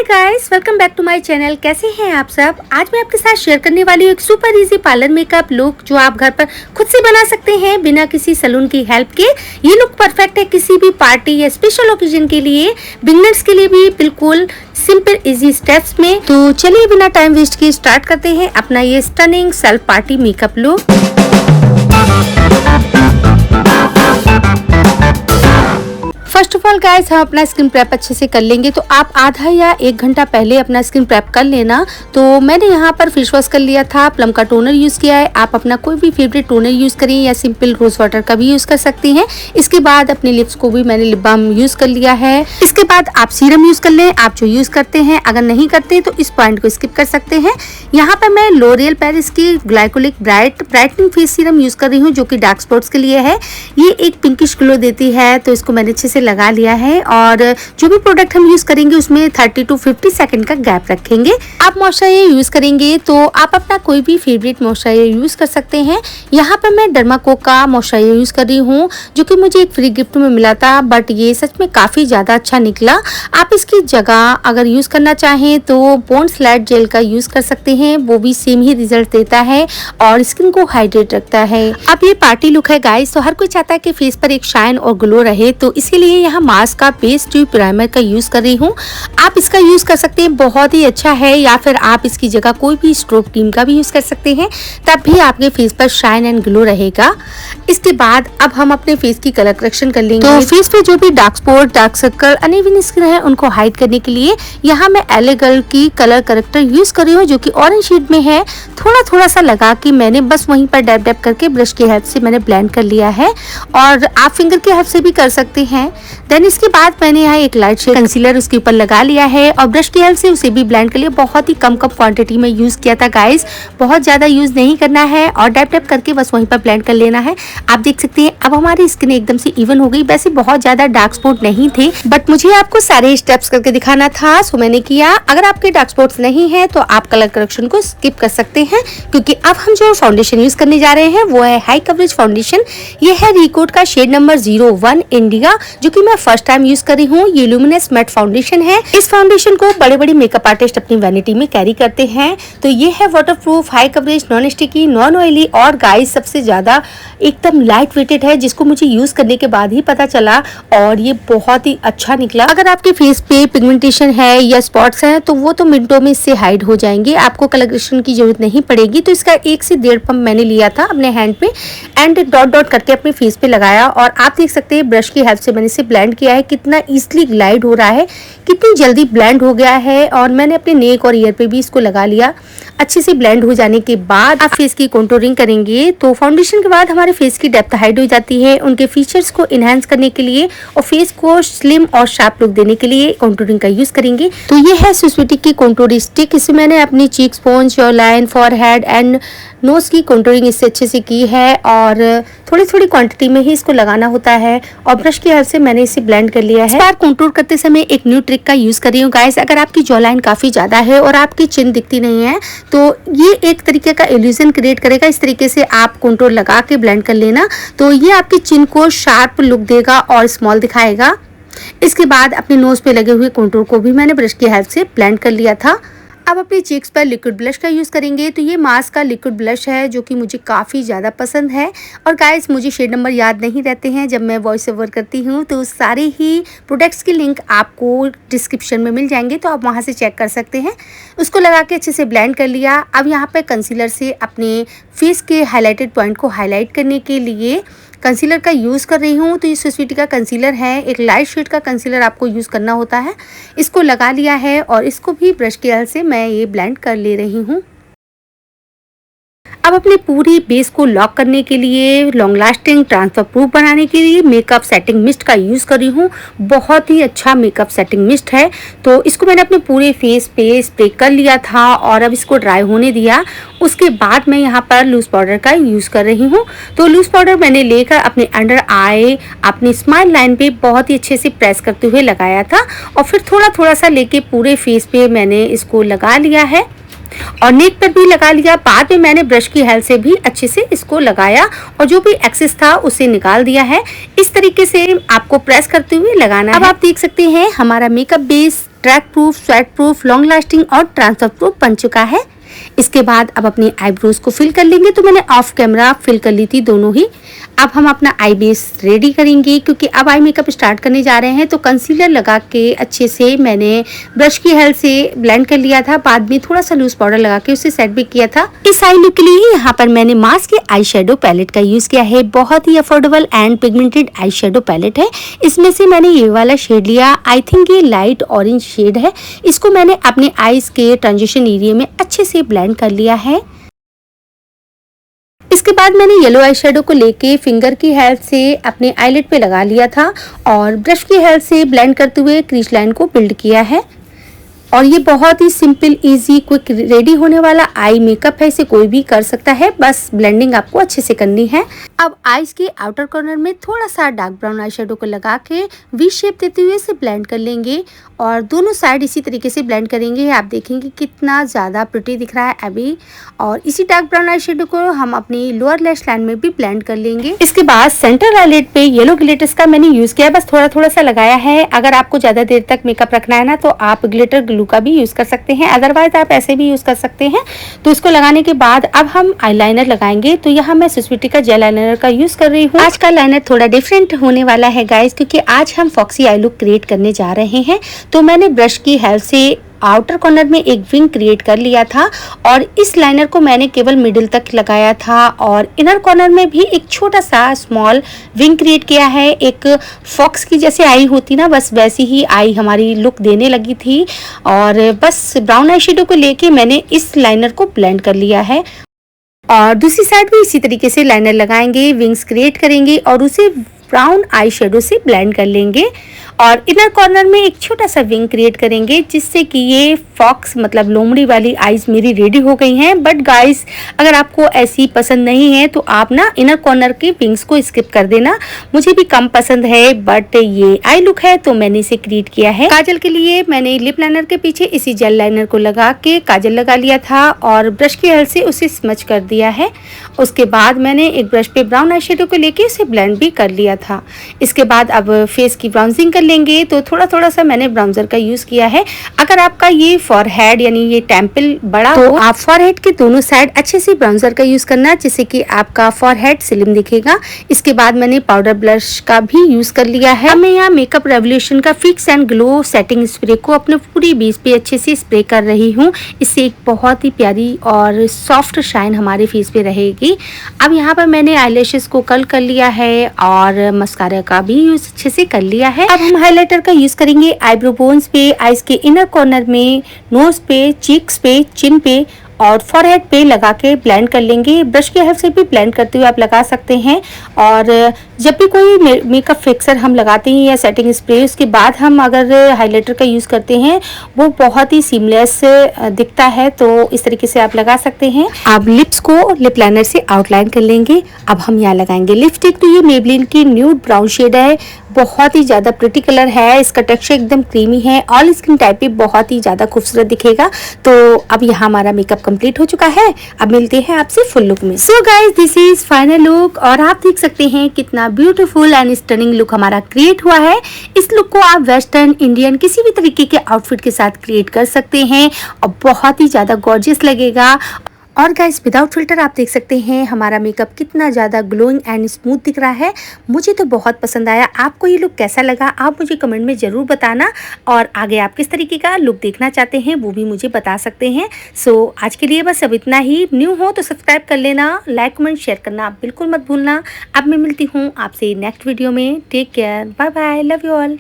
Hi guys, welcome back to my channel. कैसे हैं आप सब। आज मैं आपके साथ शेयर करने वाली हूँ एक super easy parlour makeup look जो आप घर पर खुद से बना सकते हैं बिना किसी सैलून की हेल्प के। ये लुक परफेक्ट है किसी भी पार्टी या स्पेशल ओकेजन के लिए, बिगिनर्स के लिए भी बिल्कुल सिंपल इजी स्टेप्स में। तो चलिए बिना टाइम वेस्ट किए स्टार्ट करते हैं अपना ये stunning self party makeup look. First of all guys, हम अपना स्किन प्रेप अच्छे से कर लेंगे। तो आप आधा या 1 घंटा पहले अपना स्किन प्रेप कर लेना। तो मैंने यहाँ पर फेस वॉश कर लिया था, प्लम का टोनर यूज़ किया है। आप अपना कोई भी फेवरेट टोनर यूज़ करें या सिंपल रोज वाटर का भी यूज़ कर सकती हैं। इसके बाद अपने लिप्स को भी मैंने लिप बाम यूज़ कर लिया है। इसके बाद आप सीरम यूज़ कर लें, आप जो यूज़ करते हैं। अगर नहीं करते तो इस पॉइंट को स्किप कर सकते हैं। यहाँ पर मैं लॉरियल पेरिस की glycolic brightening face serum use कर रही हूँ जो कि डार्क स्पॉट्स के लिए है। ये एक पिंकिश ग्लो देती है, तो इसको मैंने अच्छे से लगा लिया है। और जो भी प्रोडक्ट हम यूज करेंगे उसमें 30 to 50 सेकंड का गैप रखेंगे। आप मॉइस्चराइजर यूज करेंगे तो आप अपना कोई भी फेवरेट मॉइस्चराइजर यूज कर सकते हैं। यहाँ पर मैं डर्माकोक का मॉइस्चराइजर यूज कर रही हूँ जो कि मुझे एक फ्री गिफ्ट में मिला था, बट ये सच में काफी ज्यादा अच्छा निकला। आप इसकी जगह अगर यूज करना चाहें तो पॉन्ड्स लाइट जेल का यूज कर सकते हैं, वो भी सेम ही रिजल्ट देता है और स्किन को हाइड्रेट रखता है। अब ये पार्टी लुक है गाइस, तो हर कोई चाहता है कि फेस पर एक शाइन और ग्लो रहे, तो इसीलिए यहाँ मास्क का बेस ट्यूब प्राइमर का यूज कर रही हूँ। आप इसका यूज कर सकते हैं, बहुत ही अच्छा है। या फिर आप इसकी जगह कोई भी स्ट्रोब क्रीम का भी यूज कर सकते हैं, तब भी आपके फेस पर शाइन एंड ग्लो रहेगा। इसके बाद अब हम अपने फेस की कलर करेक्शन कर लेंगे। तो फेस पे जो भी dark spot, dark circle, uneven skin है उनको हाइड करने के लिए यहाँ मैं LA गर्ल की कलर करेक्टर यूज कर रही हूँ जो कि ऑरेंज शेड में है। थोड़ा थोड़ा सा लगा के मैंने बस वहीं पर डैप डैप करके ब्रश की हेल्प से मैंने ब्लेंड कर लिया है, और आप फिंगर की हेल्प से भी कर सकते हैं। देन इसके बाद मैंने यहाँ एक लाइट शेड कंसीलर उसके ऊपर लगा लिया है और ब्रश की हेल्प से उसे भी ब्लेंड कर लिया। बहुत ही कम क्वांटिटी में यूज किया था गाइस, बहुत ज्यादा यूज नहीं करना है और डैप डैप करके बस वहीं पर ब्लेंड कर लेना है। आप देख सकते हैं अब हमारी स्किन एकदम से इवन हो गई। वैसे बहुत ज्यादा डार्क स्पॉट नहीं थे, बट मुझे आपको सारे स्टेप्स करके दिखाना था, सो मैंने किया। अगर आपके डार्क स्पॉट्स नहीं है तो आप कलर करेक्शन को स्किप कर सकते हैं, क्योंकि अब हम जो फाउंडेशन यूज करने जा रहे हैं वो है हाई कवरेज फाउंडेशन। ये है रिकोड का शेड नंबर 01 इंडिया, जो कि मैं फर्स्ट टाइम यूज कर रही हूँ। ये लुमिनस मैट फाउंडेशन है। इस फाउंडेशन को बड़े बड़े मेकअप आर्टिस्ट अपनी वैनिटी में कैरी करते हैं। तो ये है waterproof, high coverage, non sticky, non oily और गाइस सबसे ज्यादा एकदम लाइट वेटेड है, जिसको मुझे यूज करने के बाद ही पता चला और ये बहुत ही अच्छा निकला। अगर आपके फेस पे पिगमेंटेशन है या स्पॉट्स हैं तो वो तो मिनटों में इससे हाइड हो जाएंगे, आपको कलरेशन की जरूरत नहीं पड़ेगी। तो इसका 1 से 1.5 पंप मैंने लिया था अपने हैंड पे एंड डॉट डॉट करके अपने फेस पे लगाया, और आप देख सकते हैं ब्रश की हेल्प से मैंने इसे ब्लेंड किया है। कितना इजीली ग्लाइड हो रहा है, कितनी जल्दी ब्लेंड हो गया है। और मैंने अपने नेक और ईयर पे भी इसको लगा लिया। अच्छे से ब्लेंड हो जाने के बाद आप फेस की कंटूरिंग करेंगे। तो फाउंडेशन के बाद हमारे फेस की डेप्थ हाइड हो जाती है। उनके फीचर्स को इनहेंस करने के लिए और फेस को स्लिम और शार्प लुक देने के लिए कंटूरिंग का यूज करेंगे। तो ये है स्विस्विटी की कंटूर स्टिक। इसे मैंने अपनी चीक स्पोन, jaw line, forehead and nose की कंटूरिंग इससे अच्छे से की है, और थोड़ी थोड़ी क्वांटिटी में ही इसको लगाना होता है। और ब्रश की हेल्प से मैंने इसे ब्लेंड कर लिया है। इस बार कंटूर करते समय एक न्यू ट्रिक का यूज कर रही हूँ गाइस। अगर आपकी जॉ लाइन काफी ज्यादा है और आपकी चिन दिखती नहीं है तो ये एक तरीके का इल्यूजन क्रिएट करेगा। इस तरीके से आप कंटूर लगा के ब्लेंड कर लेना, तो ये आपकी चिन को शार्प लुक देगा और स्मॉल दिखाएगा। इसके बाद अपने नोज पे लगे हुए कंटूर को भी मैंने ब्रश की हेल्प से ब्लेंड कर लिया था। अब अपनी चीक्स पर लिक्विड ब्लश का यूज़ करेंगे। तो ये मास्क का लिक्विड ब्लश है जो कि मुझे काफ़ी ज़्यादा पसंद है। और गाइस मुझे शेड नंबर याद नहीं रहते हैं जब मैं वॉइस ओवर करती हूँ, तो सारे ही प्रोडक्ट्स की लिंक आपको डिस्क्रिप्शन में मिल जाएंगे, तो आप वहाँ से चेक कर सकते हैं। उसको लगा के अच्छे से ब्लेंड कर लिया। अब यहाँ पर कंसीलर से अपने फेस के हाईलाइटेड पॉइंट को हाईलाइट करने के लिए कंसीलर का यूज़ कर रही हूँ। तो ये स्विस्विटी का कंसीलर है, एक लाइट शेड का कंसीलर आपको यूज़ करना होता है। इसको लगा लिया है और इसको भी ब्रश की हेल्प से मैं ये ब्लेंड कर ले रही हूँ। अब अपने पूरी बेस को लॉक करने के लिए, लॉन्ग लास्टिंग, ट्रांसफर प्रूफ बनाने के लिए मेकअप सेटिंग मिस्ट का यूज़ कर रही हूँ। बहुत ही अच्छा मेकअप सेटिंग मिस्ट है। तो इसको मैंने अपने पूरे फेस पे स्प्रे कर लिया था और अब इसको ड्राई होने दिया। उसके बाद मैं यहाँ पर लूज पाउडर का यूज़ कर रही हूँ। तो लूज पाउडर मैंने लेकर अपने अंडर आई, अपनी स्माइल लाइन पे बहुत ही अच्छे से प्रेस करते हुए लगाया था, और फिर थोड़ा थोड़ा सा लेके पूरे फेस पे मैंने इसको लगा लिया है और नेक पर भी लगा लिया। बाद में मैंने ब्रश की हेल्प से भी अच्छे से इसको लगाया और जो भी एक्सेस था उसे निकाल दिया है। इस तरीके से आपको प्रेस करते हुए लगाना है। अब आप देख सकते हैं हमारा makeup base track proof, sweat proof, long lasting और ट्रांसफर प्रूफ बन चुका है। इसके बाद अब अपने आईब्रोज को फिल कर लेंगे। तो मैंने ऑफ कैमरा फिल कर ली थी दोनों ही। अब हम अपना आई बेस रेडी करेंगे क्योंकि अब आई मेकअप स्टार्ट करने जा रहे हैं। तो कंसीलर लगा के अच्छे से मैंने ब्रश की हेल्प से ब्लेंड कर लिया था। बाद में थोड़ा सा लूज पाउडर लगा के उसे सेट भी किया था। इस आई लुक के लिए यहाँ पर मैंने मार्स के आई शेडो पैलेट का यूज किया है। बहुत ही affordable and pigmented eye shadow palette है। इसमें से मैंने ये वाला शेड लिया। आई थिंक ये लाइट ऑरेंज शेड है। इसको मैंने अपने आईज के ट्रांजिशन एरिया में अच्छे से ब्लेंड कर लिया है। इसके बाद मैंने येलो आई शेडो को लेके फिंगर की हेल्प से अपने आईलिड पे लगा लिया था और ब्रश की हेल्प से ब्लेंड करते हुए क्रीज लाइन को बिल्ड किया है। और ये बहुत ही सिंपल, इजी, क्विक रेडी होने वाला आई मेकअप है। इसे कोई भी कर सकता है, बस ब्लेंडिंग आपको अच्छे से करनी है। अब आईज के आउटर कॉर्नर में थोड़ा सा डार्क ब्राउन आई शेडो को लगा के वी शेप देते हुए इसे ब्लेंड कर लेंगे और दोनों साइड इसी तरीके से ब्लेंड करेंगे। आप देखेंगे कितना ज़्यादा प्रिटी दिख रहा है अभी। और इसी डार्क ब्राउन आई शेडो को हम अपनी लोअर लैश लाइन में भी ब्लेंड कर लेंगे। इसके बाद सेंटर आईलिड पे येलो ग्लिटर्स का मैंने यूज किया, बस थोड़ा थोड़ा सा लगाया है। अगर आपको ज़्यादा देर तक मेकअप रखना है ना तो आप ग्लिटर ग्लू का भी यूज कर सकते हैं, अदरवाइज आप ऐसे भी यूज कर सकते हैं। तो इसको लगाने के बाद अब हम आईलाइनर लगाएंगे। तो यहाँ मैं स्विस का जेल आईलाइनर का यूज कर रही हूँ। आज का लाइनर थोड़ा डिफरेंट होने वाला है गाइस, क्योंकि आज हम फॉक्सी आई लुक क्रिएट करने जा रहे हैं। तो मैंने ब्रश की हेल्प से आउटर कॉर्नर में एक विंग क्रिएट कर लिया था और इस लाइनर को मैंने केवल मिडिल तक लगाया था और इनर कॉर्नर में भी एक छोटा सा स्मॉल विंग क्रिएट किया है। एक फॉक्स की जैसे आई होती ना, बस वैसी ही आई हमारी लुक देने लगी थी। और बस ब्राउन आई शेडो को लेके मैंने इस लाइनर को ब्लेंड कर लिया है और दूसरी साइड भी इसी तरीके से लाइनर लगाएंगे, विंग्स क्रिएट करेंगे और उसे ब्राउन आई शेडो से ब्लेंड कर लेंगे और इनर कॉर्नर में एक छोटा सा विंग क्रिएट करेंगे, जिससे कि ये फॉक्स मतलब लोमड़ी वाली आईज मेरी रेडी हो गई हैं। बट गाइस, अगर आपको ऐसी पसंद नहीं है तो आप ना इनर कॉर्नर के विंग्स को स्किप कर देना। मुझे भी कम पसंद है, बट ये आई लुक है तो मैंने इसे क्रिएट किया है। काजल के लिए मैंने लिप लाइनर के पीछे इसी जेल लाइनर को लगा के काजल लगा लिया था और ब्रश की हेल्प से उसे स्मच कर दिया है। उसके बाद मैंने एक ब्रश पे ब्राउन आई शेडो को लेके इसे ब्लेंड भी कर लिया था। इसके बाद अब फेस की ब्राउजिंग कर लेंगे। तो थोड़ा थोड़ा सा मैंने ब्राउजर का यूज किया है। अगर आपका ये फॉरहेड यानी ये टेम्पल बड़ा तो आप फॉरहेड के दोनों साइड अच्छे से ब्राउजर का यूज करना, जिससे कि आपका फॉरहेड स्लिम दिखेगा। इसके बाद मैंने पाउडर ब्लश का भी यूज कर लिया है। मैं यहाँ मेकअप रेवोल्यूशन का fix and glow setting spray को अपने पूरी बेस पे अच्छे से स्प्रे कर रही हूँ। इससे एक बहुत ही प्यारी और सॉफ्ट शाइन हमारे फेस पे रहेगी। अब यहाँ पर मैंने आईलैशेस को कर्ल कर लिया है और मस्कारा का भी यूज अच्छे से कर लिया है। अब हम हाइलाइटर का यूज करेंगे आईब्रो बोन्स पे, आईज के इनर कॉर्नर में, नोज पे, चीक्स पे, चिन पे और फॉरहेड पे लगा के ब्लेंड कर लेंगे। ब्रश की हेल्प से भी ब्लेंड करते हुए आप लगा सकते हैं। और जब भी कोई मेकअप फिक्सर हम लगाते हैं या सेटिंग स्प्रे, उसके बाद हम अगर हाइलाइटर का यूज़ करते हैं वो बहुत ही सीमलेस दिखता है। तो इस तरीके से आप लगा सकते हैं। आप लिप्स को लिप लाइनर से आउटलाइन कर लेंगे। अब हम यहाँ लगाएंगे लिपस्टिक। तो ये मेबलिन की न्यूड ब्राउन शेड है, बहुत ही ज़्यादा प्रिटी कलर है। इसका टेक्सचर एकदम क्रीमी है, ऑल स्किन टाइप पे बहुत ही ज़्यादा खूबसूरत दिखेगा। तो अब यहाँ हमारा मेकअप कंप्लीट हो चुका है। अब मिलते हैं आपसे फुल लुक में। So guys, this is final look और आप देख सकते हैं कितना ब्यूटीफुल एंड स्टनिंग लुक हमारा क्रिएट हुआ है। इस लुक को आप वेस्टर्न, इंडियन किसी भी तरीके के आउटफिट के साथ क्रिएट कर सकते हैं और बहुत ही ज़्यादा गॉर्जियस लगेगा। और गाइस, विदाउट फिल्टर आप देख सकते हैं हमारा मेकअप कितना ज़्यादा ग्लोइंग एंड स्मूथ दिख रहा है। मुझे तो बहुत पसंद आया। आपको ये लुक कैसा लगा आप मुझे कमेंट में ज़रूर बताना और आगे आप किस तरीके का लुक देखना चाहते हैं वो भी मुझे बता सकते हैं। सो आज के लिए बस अब इतना ही। न्यू हो तो सब्सक्राइब कर लेना, लाइक कमेंट शेयर करना आप बिल्कुल मत भूलना। अब मैं मिलती हूँ आपसे नेक्स्ट वीडियो में। Take care, bye bye, love you all.